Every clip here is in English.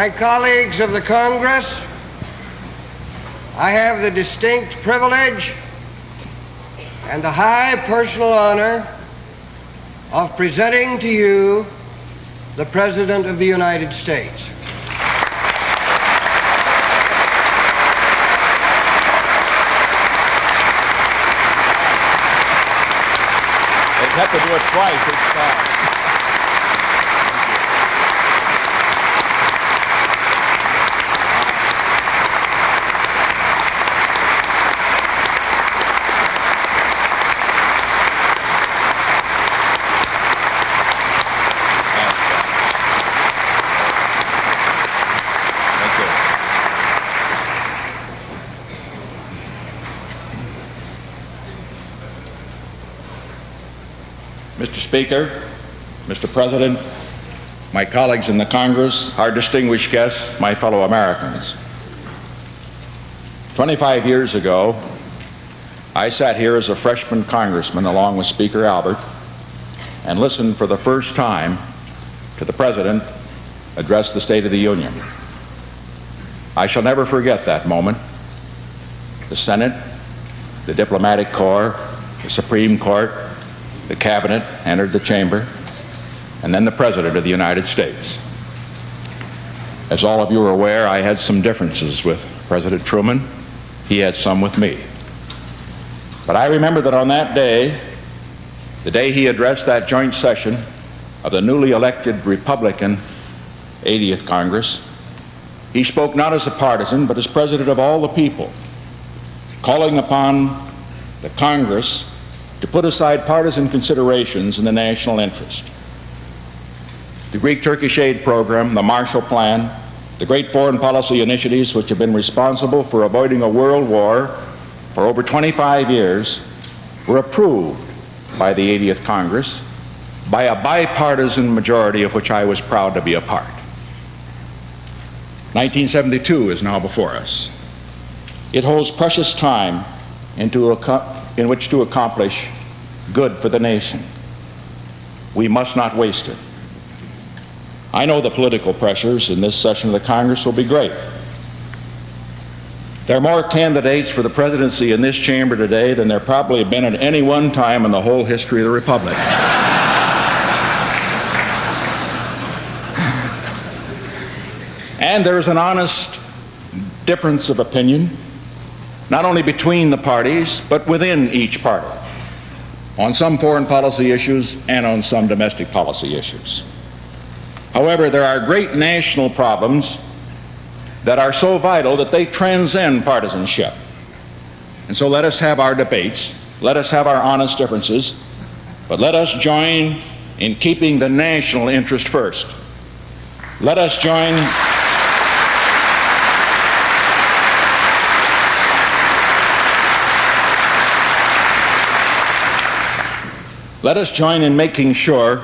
My colleagues of the Congress, I have the distinct privilege and the high personal honor of presenting to you the President of the United States. They'd have to do it twice each time. Mr. Speaker, Mr. President, my colleagues in the Congress, our distinguished guests, my fellow Americans. 25 years ago, I sat here as a freshman congressman along with Speaker Albert and listened for the first time to the President address the State of the Union. I shall never forget that moment. The Senate, the diplomatic corps, the Supreme Court, the Cabinet entered the chamber, and then the President of the United States. As all of you are aware, I had some differences with President Truman. He had some with me. But I remember that on that day, the day he addressed that joint session of the newly elected Republican 80th Congress, he spoke not as a partisan, but as President of all the people, calling upon the Congress to put aside partisan considerations in the national interest. The Greek-Turkish aid program, the Marshall Plan, the great foreign policy initiatives which have been responsible for avoiding a world war for over 25 years were approved by the 80th Congress by a bipartisan majority of which I was proud to be a part. 1972 is now before us. It holds precious time in which to accomplish good for the nation. We must not waste it. I know the political pressures in this session of the Congress will be great. There are more candidates for the presidency in this chamber today than there probably have been at any one time in the whole history of the Republic. And there is an honest difference of opinion, not only between the parties, but within each party, on some foreign policy issues and on some domestic policy issues. However, there are great national problems that are so vital that they transcend partisanship. And so let us have our debates, let us have our honest differences, but let us join in keeping the national interest first. Let us join in making sure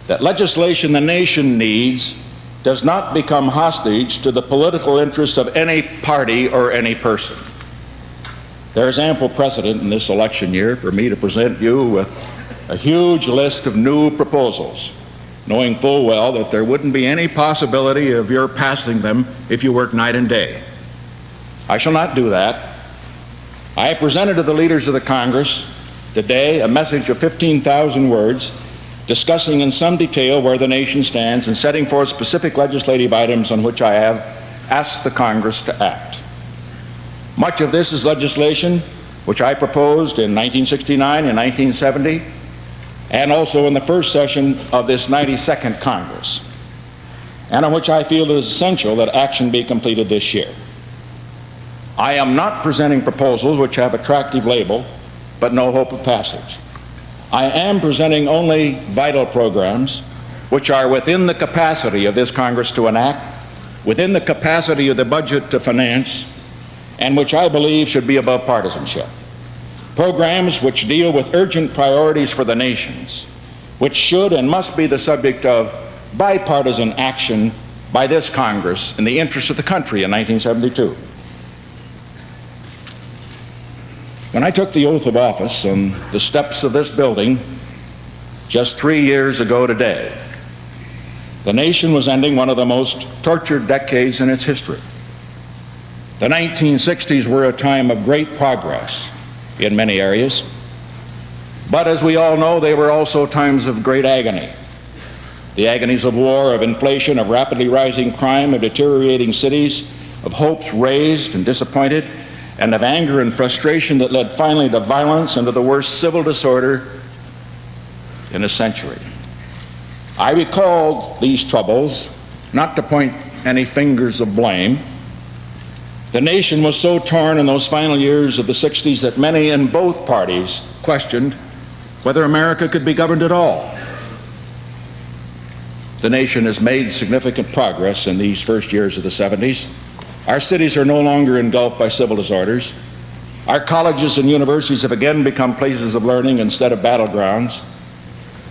that legislation the nation needs does not become hostage to the political interests of any party or any person. There is ample precedent in this election year for me to present you with a huge list of new proposals, knowing full well that there wouldn't be any possibility of your passing them if you work night and day. I shall not do that. I presented to the leaders of the Congress today a message of 15,000 words discussing in some detail where the nation stands and setting forth specific legislative items on which I have asked the Congress to act. Much of this is legislation which I proposed in 1969 and 1970 and also in the first session of this 92nd Congress, and on which I feel it is essential that action be completed this year. I am not presenting proposals which have attractive label but no hope of passage. I am presenting only vital programs which are within the capacity of this Congress to enact, within the capacity of the budget to finance, and which I believe should be above partisanship. Programs which deal with urgent priorities for the nations, which should and must be the subject of bipartisan action by this Congress in the interest of the country in 1972. When I took the oath of office on the steps of this building just 3 years ago today, The nation was ending one of the most tortured decades in its history. The 1960s were a time of great progress in many areas, but as we all know, they were also times of great agony. The agonies of war, of inflation, of rapidly rising crime, of deteriorating cities, of hopes raised and disappointed, and of anger and frustration that led finally to violence and to the worst civil disorder in a century. I recall these troubles, not to point any fingers of blame. The nation was so torn in those final years of the 60s that many in both parties questioned whether America could be governed at all. The nation has made significant progress in these first years of the 70s. Our cities are no longer engulfed by civil disorders. Our colleges and universities have again become places of learning instead of battlegrounds.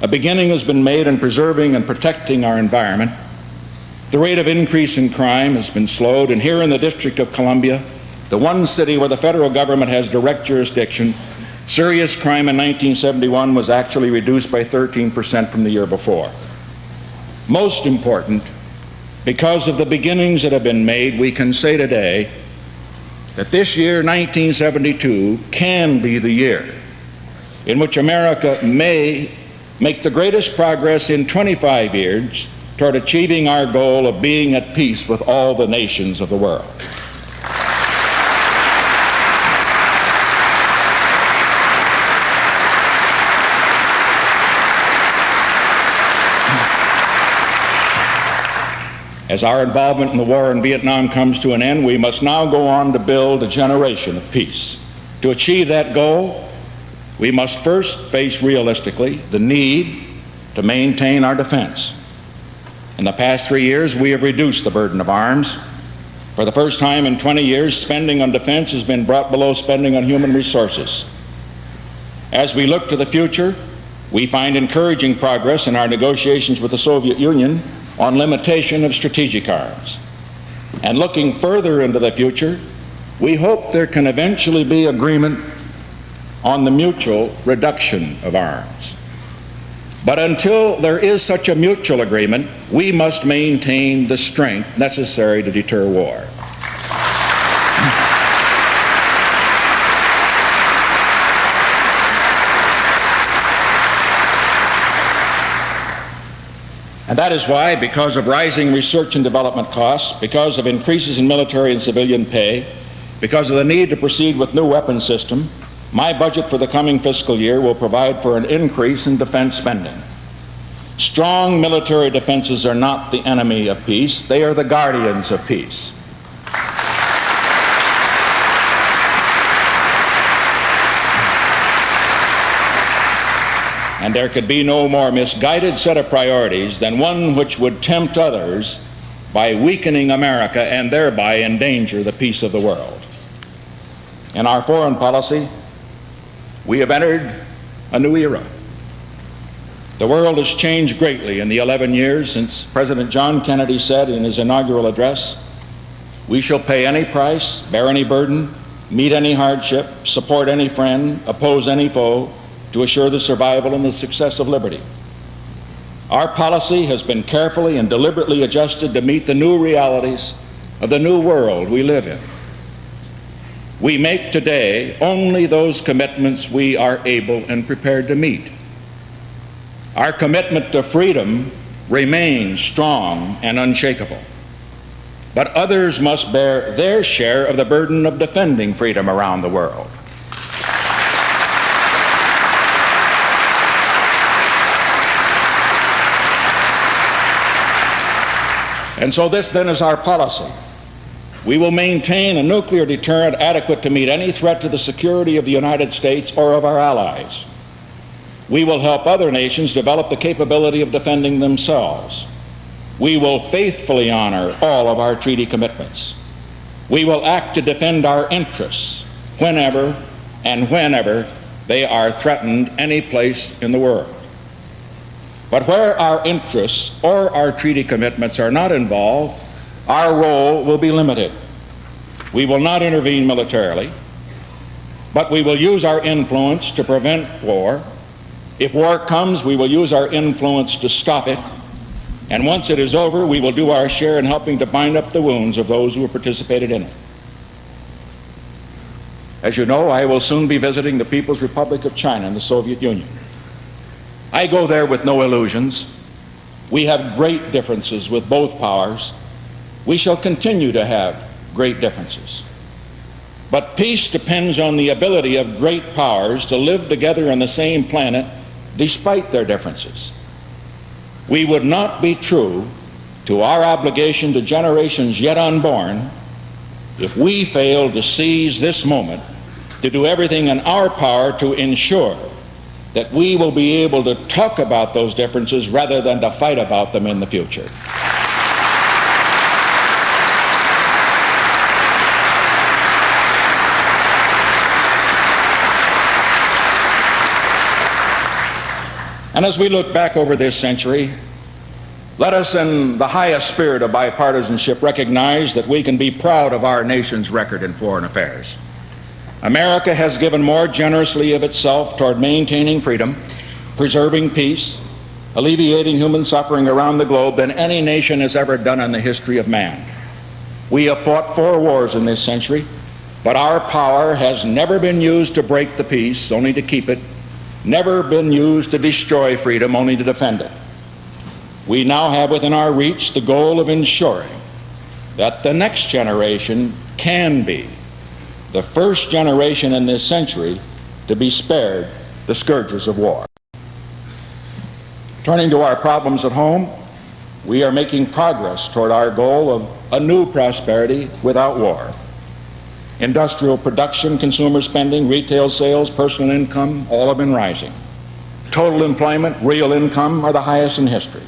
A beginning has been made in preserving and protecting our environment. The rate of increase in crime has been slowed, and here in the District of Columbia, the one city where the federal government has direct jurisdiction, serious crime in 1971 was actually reduced by 13% from the year before. Most important, because of the beginnings that have been made, we can say today that this year, 1972, can be the year in which America may make the greatest progress in 25 years toward achieving our goal of being at peace with all the nations of the world. As our involvement in the war in Vietnam comes to an end, we must now go on to build a generation of peace. To achieve that goal, we must first face realistically the need to maintain our defense. In the past 3 years, we have reduced the burden of arms. For the first time in 20 years, spending on defense has been brought below spending on human resources. As we look to the future, we find encouraging progress in our negotiations with the Soviet Union on limitation of strategic arms. And looking further into the future, we hope there can eventually be agreement on the mutual reduction of arms. But until there is such a mutual agreement, we must maintain the strength necessary to deter war. And that is why, because of rising research and development costs, because of increases in military and civilian pay, because of the need to proceed with new weapons system, my budget for the coming fiscal year will provide for an increase in defense spending. Strong military defenses are not the enemy of peace, they are the guardians of peace. And there could be no more misguided set of priorities than one which would tempt others by weakening America and thereby endanger the peace of the world. In our foreign policy, we have entered a new era. The world has changed greatly in the 11 years since President John Kennedy said in his inaugural address, "We shall pay any price, bear any burden, meet any hardship, support any friend, oppose any foe, to assure the survival and the success of liberty." Our policy has been carefully and deliberately adjusted to meet the new realities of the new world we live in. We make today only those commitments we are able and prepared to meet. Our commitment to freedom remains strong and unshakable. But others must bear their share of the burden of defending freedom around the world. And so this then is our policy. We will maintain a nuclear deterrent adequate to meet any threat to the security of the United States or of our allies. We will help other nations develop the capability of defending themselves. We will faithfully honor all of our treaty commitments. We will act to defend our interests whenever they are threatened any place in the world. But where our interests or our treaty commitments are not involved, our role will be limited. We will not intervene militarily, but we will use our influence to prevent war. If war comes, we will use our influence to stop it. And once it is over, we will do our share in helping to bind up the wounds of those who have participated in it. As you know, I will soon be visiting the People's Republic of China and the Soviet Union. I go there with no illusions. We have great differences with both powers. We shall continue to have great differences. But peace depends on the ability of great powers to live together on the same planet despite their differences. We would not be true to our obligation to generations yet unborn if we fail to seize this moment to do everything in our power to ensure that we will be able to talk about those differences rather than to fight about them in the future. And as we look back over this century, let us in the highest spirit of bipartisanship recognize that we can be proud of our nation's record in foreign affairs. America has given more generously of itself toward maintaining freedom, preserving peace, alleviating human suffering around the globe than any nation has ever done in the history of man. We have fought 4 wars in this century, but our power has never been used to break the peace, only to keep it, never been used to destroy freedom, only to defend it. We now have within our reach the goal of ensuring that the next generation can be the first generation in this century to be spared the scourges of war. Turning to our problems at home, we are making progress toward our goal of a new prosperity without war. Industrial production, consumer spending, retail sales, personal income, all have been rising. Total employment, real income are the highest in history.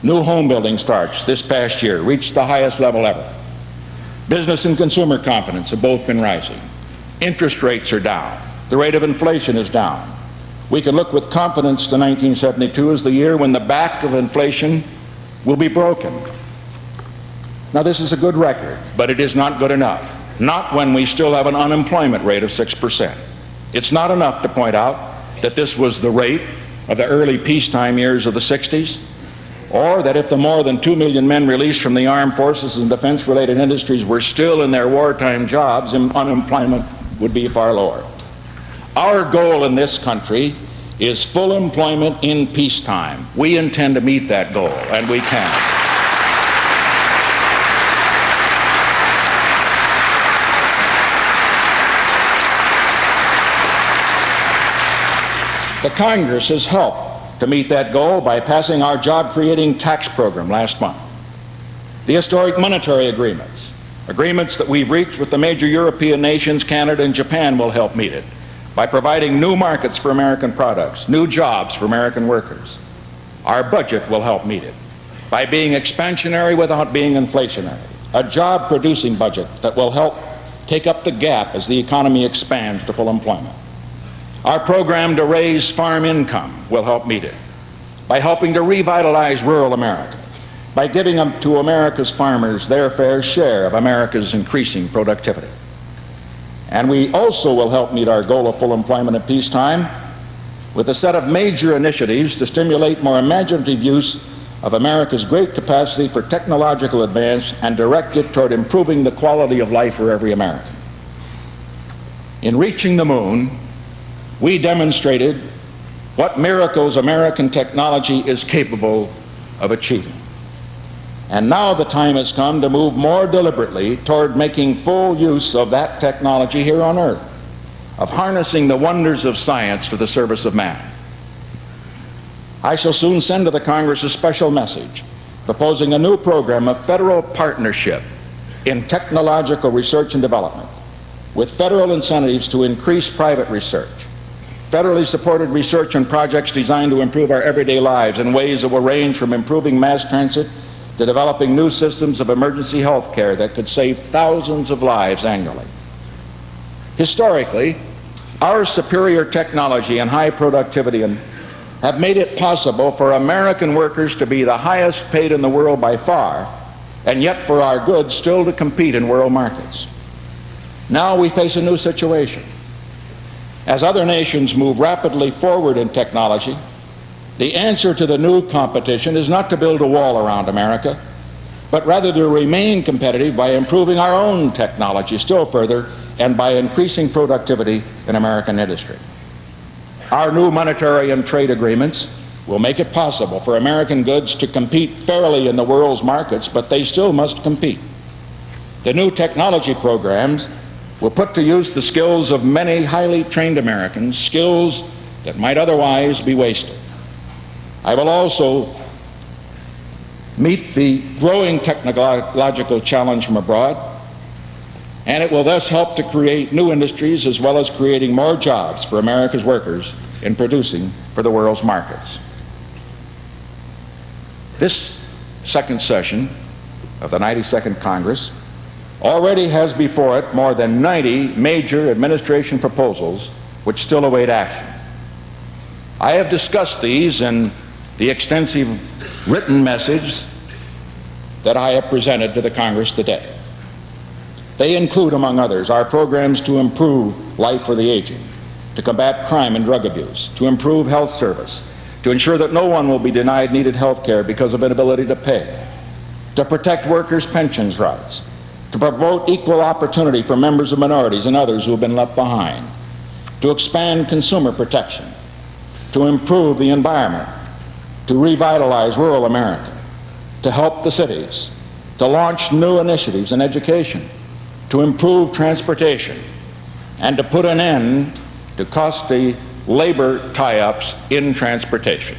New home building starts this past year reached the highest level ever. Business and consumer confidence have both been rising. Interest rates are down. The rate of inflation is down. We can look with confidence to 1972 as the year when the back of inflation will be broken. Now, this is a good record, but it is not good enough. Not when we still have an unemployment rate of 6%. It's not enough to point out that this was the rate of the early peacetime years of the 60s, or that if the more than 2 million men released from the armed forces and defense-related industries were still in their wartime jobs, unemployment would be far lower. Our goal in this country is full employment in peacetime. We intend to meet that goal, and we can. The Congress has helped to meet that goal by passing our job-creating tax program last month. The historic monetary agreements that we've reached with the major European nations, Canada and Japan, will help meet it by providing new markets for American products, new jobs for American workers. Our budget will help meet it by being expansionary without being inflationary, a job-producing budget that will help take up the gap as the economy expands to full employment. Our program to raise farm income will help meet it by helping to revitalize rural America, by giving to America's farmers their fair share of America's increasing productivity. And we also will help meet our goal of full employment at peacetime with a set of major initiatives to stimulate more imaginative use of America's great capacity for technological advance and direct it toward improving the quality of life for every American. In reaching the moon, we demonstrated what miracles American technology is capable of achieving. And now the time has come to move more deliberately toward making full use of that technology here on Earth, of harnessing the wonders of science to the service of man. I shall soon send to the Congress a special message proposing a new program of federal partnership in technological research and development, with federal incentives to increase private research, federally supported research on projects designed to improve our everyday lives in ways that will range from improving mass transit to developing new systems of emergency health care that could save thousands of lives annually. Historically, our superior technology and high productivity have made it possible for American workers to be the highest paid in the world by far, and yet for our goods still to compete in world markets. Now we face a new situation. As other nations move rapidly forward in technology, The answer to the new competition is not to build a wall around America, but rather to remain competitive by improving our own technology still further and by increasing productivity in American industry. Our new monetary and trade agreements will make it possible for American goods to compete fairly in the world's markets, but they still must compete. The new technology programs will put to use the skills of many highly trained Americans, skills that might otherwise be wasted. I will also meet the growing technological challenge from abroad, and it will thus help to create new industries as well as creating more jobs for America's workers in producing for the world's markets. This second session of the 92nd Congress already has before it more than 90 major administration proposals which still await action. I have discussed these in the extensive written message that I have presented to the Congress today. They include, among others, our programs to improve life for the aging, to combat crime and drug abuse, to improve health service, to ensure that no one will be denied needed health care because of inability to pay, to protect workers' pensions rights, to promote equal opportunity for members of minorities and others who have been left behind, to expand consumer protection, to improve the environment, to revitalize rural America, to help the cities, to launch new initiatives in education, to improve transportation, and to put an end to costly labor tie-ups in transportation.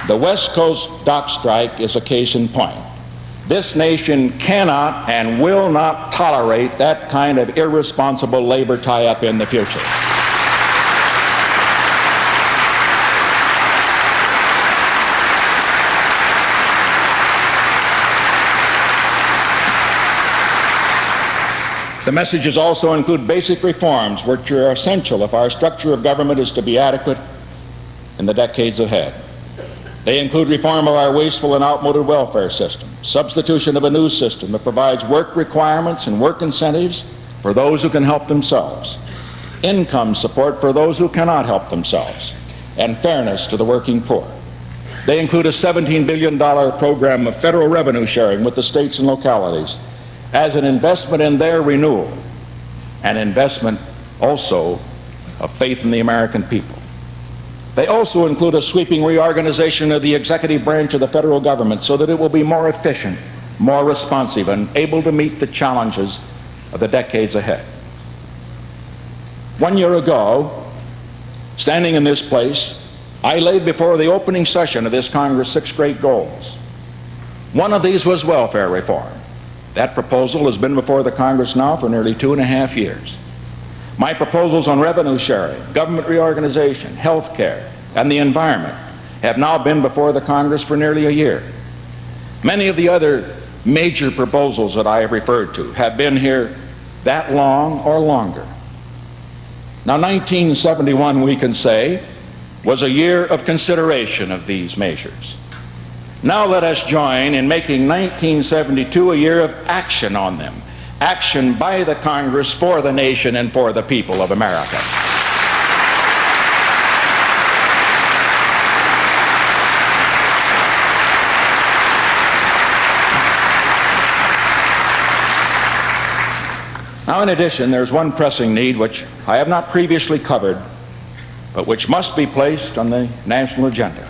The West Coast dock strike is a case in point. This nation cannot and will not tolerate that kind of irresponsible labor tie-up in the future. The messages also include basic reforms which are essential if our structure of government is to be adequate in the decades ahead. They include reform of our wasteful and outmoded welfare system, substitution of a new system that provides work requirements and work incentives for those who can help themselves, income support for those who cannot help themselves, and fairness to the working poor. They include a $17 billion program of federal revenue sharing with the states and localities as an investment in their renewal, an investment also of faith in the American people. They also include a sweeping reorganization of the executive branch of the federal government so that it will be more efficient, more responsive, and able to meet the challenges of the decades ahead. 1 year ago, standing in this place, I laid before the opening session of this Congress 6 great goals. One of these was welfare reform. That proposal has been before the Congress now for nearly 2.5 years. My proposals on revenue sharing, government reorganization, health care, and the environment have now been before the Congress for nearly a year. Many of the other major proposals that I have referred to have been here that long or longer. Now, 1971, we can say, was a year of consideration of these measures. Now let us join in making 1972 a year of action on them. Action by the Congress for the nation and for the people of America. Now, in addition, there's one pressing need which I have not previously covered, but which must be placed on the national agenda.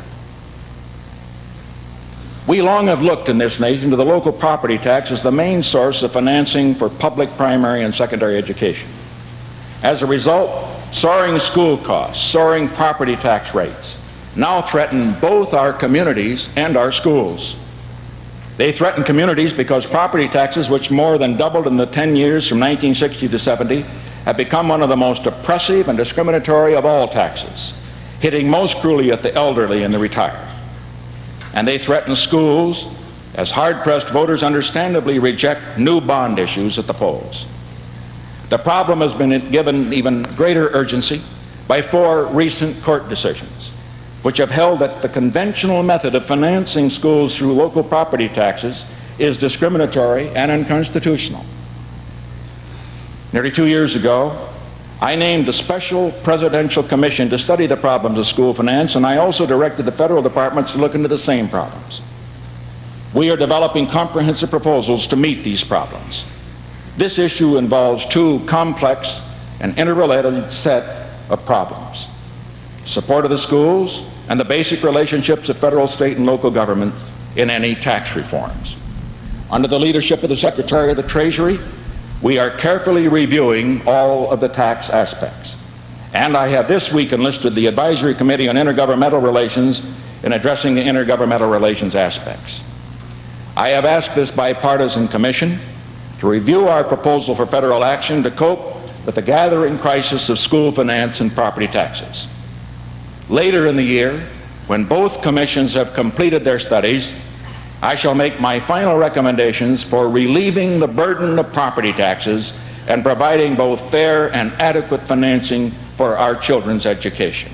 We long have looked in this nation to the local property tax as the main source of financing for public primary and secondary education. As a result, soaring school costs, soaring property tax rates now threaten both our communities and our schools. They threaten communities because property taxes, which more than doubled in the 10 years from 1960 to 70, have become one of the most oppressive and discriminatory of all taxes, hitting most cruelly at the elderly and the retired. And they threaten schools as hard-pressed voters understandably reject new bond issues at the polls. The problem has been given even greater urgency by 4 recent court decisions, which have held that the conventional method of financing schools through local property taxes is discriminatory and unconstitutional. Nearly 2 years ago, I named a special presidential commission to study the problems of school finance, and I also directed the federal departments to look into the same problems. We are developing comprehensive proposals to meet these problems. This issue involves two complex and interrelated set of problems: support of the schools and the basic relationships of federal, state, and local government in any tax reforms. Under the leadership of the Secretary of the Treasury, we are carefully reviewing all of the tax aspects. And I have this week enlisted the Advisory Committee on Intergovernmental Relations in addressing the intergovernmental relations aspects. I have asked this bipartisan commission to review our proposal for federal action to cope with the gathering crisis of school finance and property taxes. Later in the year, when both commissions have completed their studies, I shall make my final recommendations for relieving the burden of property taxes and providing both fair and adequate financing for our children's education.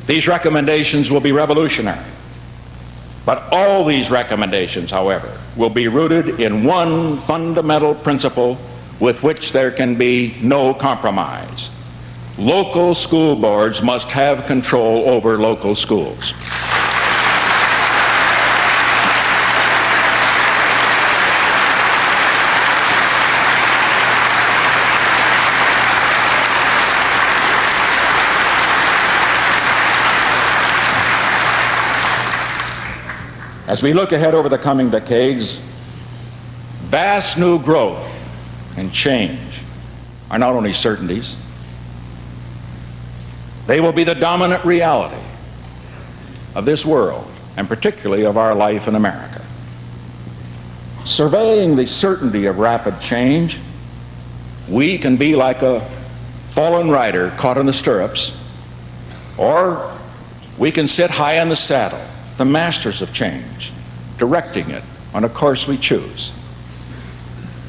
These recommendations will be revolutionary. But all these recommendations, however, will be rooted in one fundamental principle with which there can be no compromise. Local school boards must have control over local schools. As we look ahead over the coming decades, vast new growth and change are not only certainties, they will be the dominant reality of this world, and particularly of our life in America. Surveying the certainty of rapid change, we can be like a fallen rider caught in the stirrups, or we can sit high in the saddle, the masters of change, directing it on a course we choose.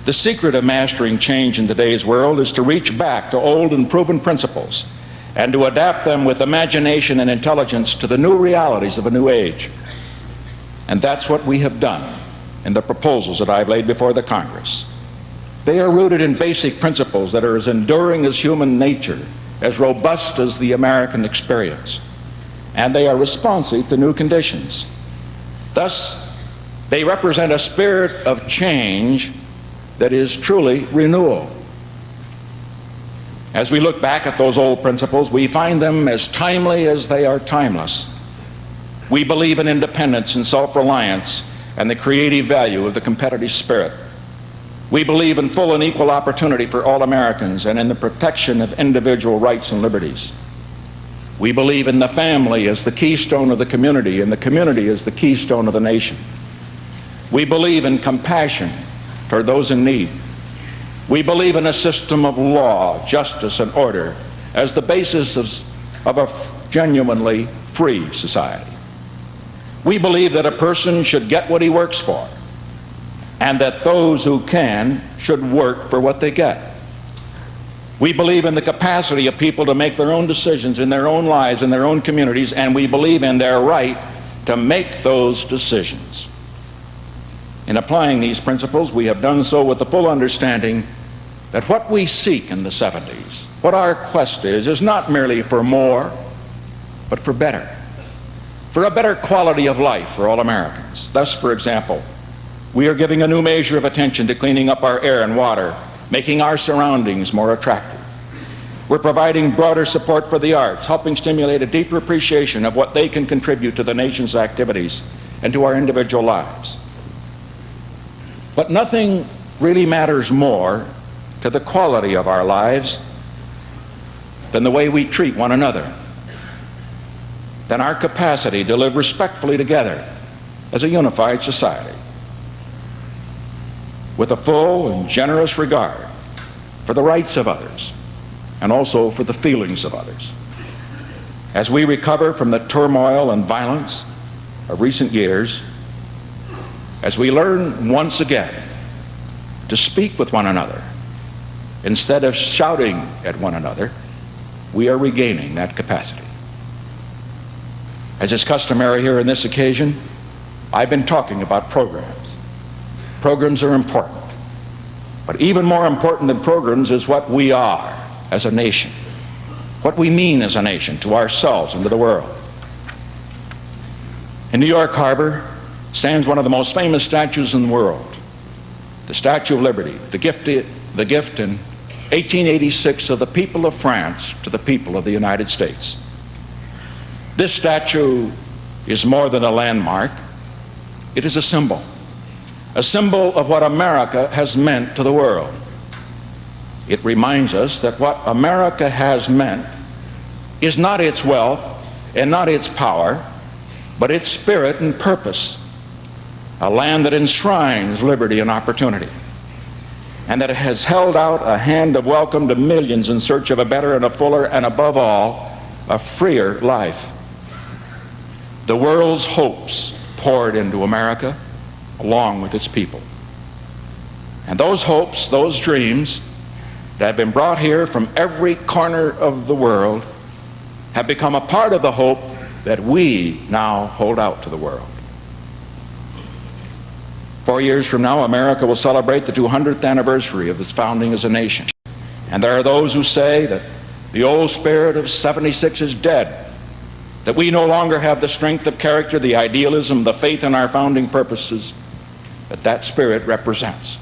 The secret of mastering change in today's world is to reach back to old and proven principles and to adapt them with imagination and intelligence to the new realities of a new age. And that's what we have done in the proposals that I've laid before the Congress. They are rooted in basic principles that are as enduring as human nature, as robust as the American experience, and they are responsive to new conditions. Thus, they represent a spirit of change that is truly renewal. As we look back at those old principles, we find them as timely as they are timeless. We believe in independence and self-reliance and the creative value of the competitive spirit. We believe in full and equal opportunity for all Americans and in the protection of individual rights and liberties. We believe in the family as the keystone of the community, and the community as the keystone of the nation. We believe in compassion toward those in need. We believe in a system of law, justice, and order as the basis of a genuinely free society. We believe that a person should get what he works for, and that those who can should work for what they get. We believe in the capacity of people to make their own decisions in their own lives, in their own communities, and we believe in their right to make those decisions. In applying these principles, we have done so with the full understanding that what we seek in the 70s, what our quest is not merely for more, but for better. For a better quality of life for all Americans. Thus, for example, we are giving a new measure of attention to cleaning up our air and water, making our surroundings more attractive. We're providing broader support for the arts, helping stimulate a deeper appreciation of what they can contribute to the nation's activities and to our individual lives. But nothing really matters more to the quality of our lives than the way we treat one another, than our capacity to live respectfully together as a unified society, with a full and generous regard for the rights of others and also for the feelings of others. As we recover from the turmoil and violence of recent years, as we learn once again to speak with one another instead of shouting at one another, we are regaining that capacity. As is customary here on this occasion, I've been talking about programs. Programs are important. But even more important than programs is what we are as a nation, what we mean as a nation to ourselves and to the world. In New York Harbor stands one of the most famous statues in the world, the Statue of Liberty, the gift in 1886 of the people of France to the people of the United States. This statue is more than a landmark. It is a symbol of what America has meant to the world. It reminds us that what America has meant is not its wealth and not its power, but its spirit and purpose. A land that enshrines liberty and opportunity, and that has held out a hand of welcome to millions in search of a better and a fuller and, above all, a freer life. The world's hopes poured into America along with its people. And those hopes, those dreams that have been brought here from every corner of the world have become a part of the hope that we now hold out to the world. 4 years from now, America will celebrate the 200th anniversary of its founding as a nation. And there are those who say that the old spirit of '76 is dead, that we no longer have the strength of character, the idealism, the faith in our founding purposes that spirit represents.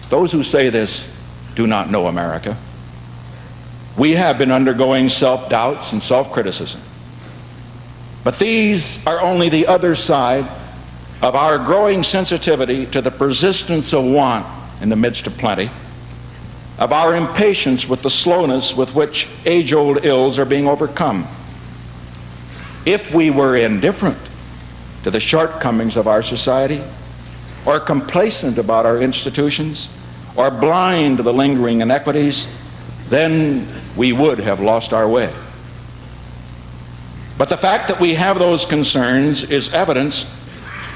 Those who say this do not know America. We have been undergoing self-doubts and self-criticism. But these are only the other side of our growing sensitivity to the persistence of want in the midst of plenty, of our impatience with the slowness with which age-old ills are being overcome. If we were indifferent to the shortcomings of our society, or complacent about our institutions, or blind to the lingering inequities, then we would have lost our way. But the fact that we have those concerns is evidence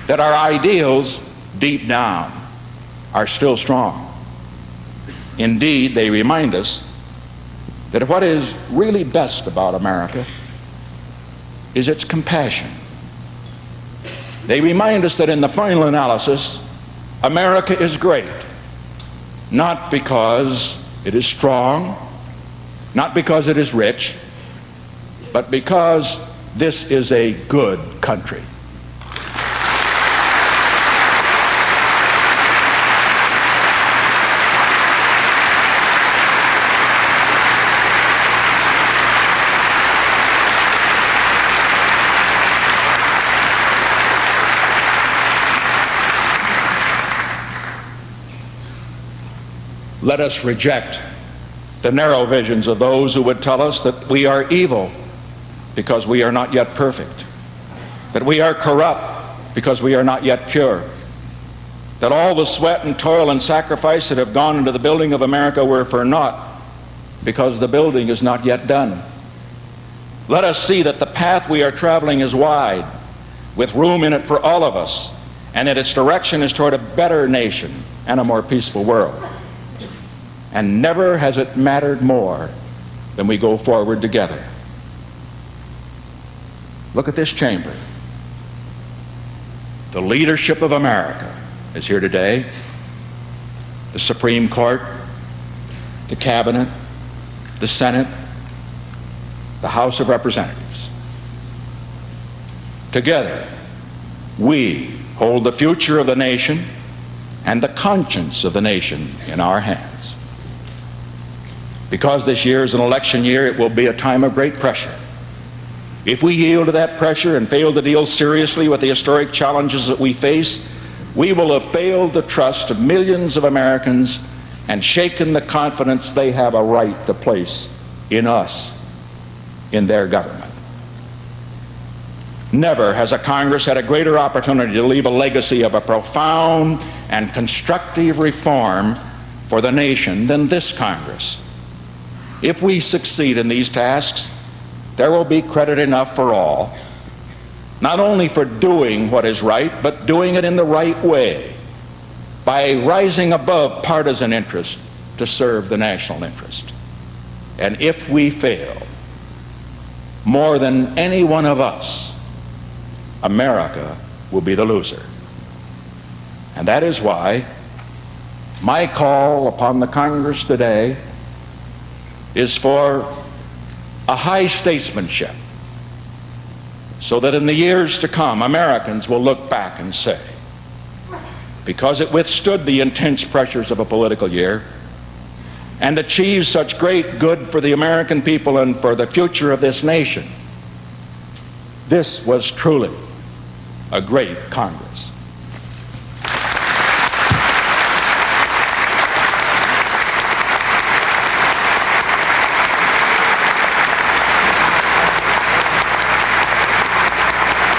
that our ideals, deep down, are still strong. Indeed, they remind us that what is really best about America is its compassion. They remind us that in the final analysis, America is great, not because it is strong, not because it is rich, but because this is a good country. Let us reject the narrow visions of those who would tell us that we are evil because we are not yet perfect, that we are corrupt because we are not yet pure, that all the sweat and toil and sacrifice that have gone into the building of America were for naught because the building is not yet done. Let us see that the path we are traveling is wide, with room in it for all of us, and that its direction is toward a better nation and a more peaceful world. And never has it mattered more than we go forward together. Look at this chamber. The leadership of America is here today. The Supreme Court, the Cabinet, the Senate, the House of Representatives. Together, we hold the future of the nation and the conscience of the nation in our hands. Because this year is an election year, it will be a time of great pressure. If we yield to that pressure and fail to deal seriously with the historic challenges that we face, we will have failed the trust of millions of Americans and shaken the confidence they have a right to place in us, in their government. Never has a Congress had a greater opportunity to leave a legacy of a profound and constructive reform for the nation than this Congress. If we succeed in these tasks, there will be credit enough for all, not only for doing what is right, but doing it in the right way, by rising above partisan interest to serve the national interest. And if we fail, more than any one of us, America will be the loser. And that is why my call upon the Congress today is for a high statesmanship, so that in the years to come, Americans will look back and say, because it withstood the intense pressures of a political year and achieved such great good for the American people and for the future of this nation, this was truly a great Congress.